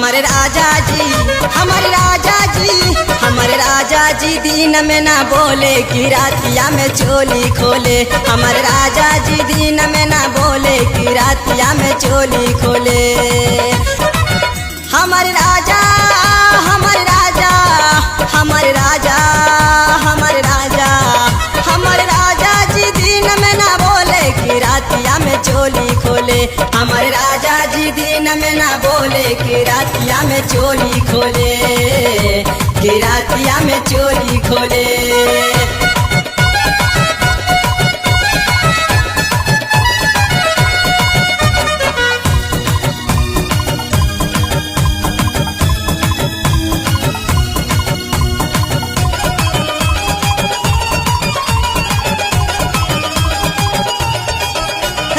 हमारे राजा जी, हमारे राजा जी, हमारे राजा जी दिन में ना बोले कि रातिया में चोली खोले। हमारे राजा जी दिन में ना बोले कि रातिया में चोली खोले। हमारे राजा, हमारे राजा, हमारे राजा, हमारे राजा, हमारे राजा जी दिन में ना बोले कि रातिया में चोली खोले। हमारे राजा जी दिन में ना बोले कि रातिया में चोली खोले, कि रातिया में चोली खोले।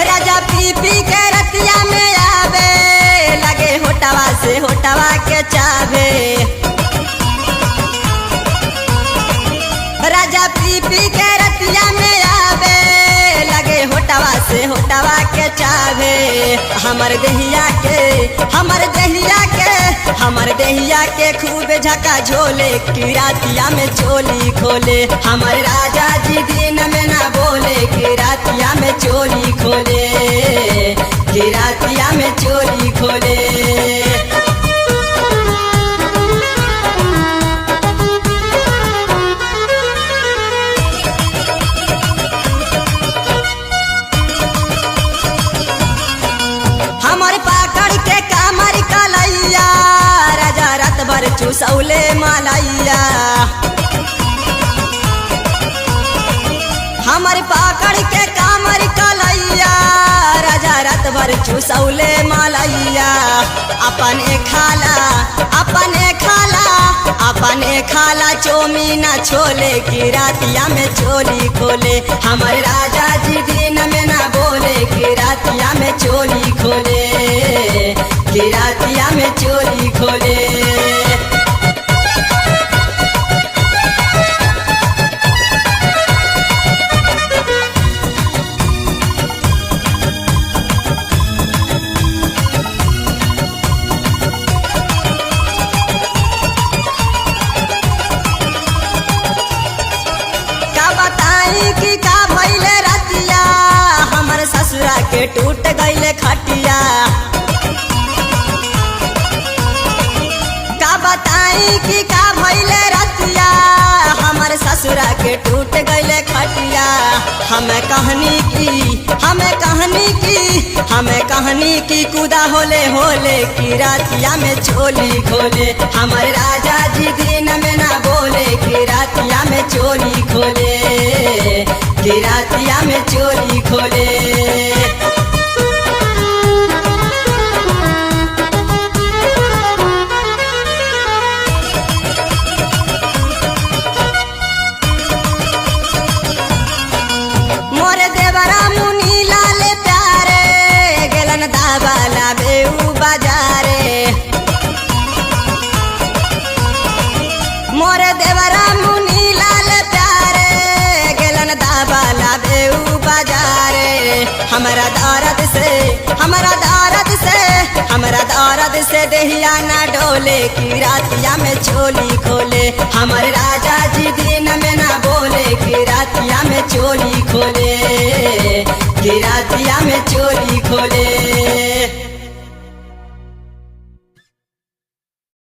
राजा पी पी के रतिया में आवे, लगे होटवा से होटवा के चावे। राजा पी पी के रतिया में आवे, लगे होटवा से होटवा के चावे। हमर दहिया के, हमर दहिया के, हमर दहिया के खूब झका झोले कि रातिया में चोली खोले। हमारे राजा जी दिन में ना बोले कि रातिया में चोली खोले, कि रातिया में चोली खोले। हमारे पाकड़ के कामर कलैया, राजा रात भर चूसौले मलैया। हमारे पाकड़ के कामर कलैया, राजा रात भर चूसौले मलैया। अपने खाला, अपने खाला, अपने खाला चौमीना छोले कि रातिया में चोली खोले। हमारे राजा जी दिन में ना बोले कि रातिया में चोली खोले, कि रातिया में चोली खोले। कि का भइले रतिया, हमर ससुरा के टूट गइले खटिया। का बताई कि का भइले रतिया, हमर ससुरा के टूट गइले खटिया। हमें कहनी की, हमें कहनी की, हमें कहनी की कुदा होले होले कि रातिया में चोली खोले। हमारे राजा जी दिन में ना बोले कि रातिया में चोली खोले, कि रातिया में चोली खोले। मोरे देवरा मुनी लाल प्यारे, गेलन दाबाला बेऊ बाजारे। मोरे देवरा मुनी लाल प्यारे, गेलन दाबाला बेऊ बाजारे। हमारा दर्द से, हमारा दर्द से, हमारा दर्द से देहिया ना डोले कि रातिया में चोली खोले। हमारे राजा जी दिन में ना बोले कि रातिया में चोली खोले, कि रातिया में चोली खोले।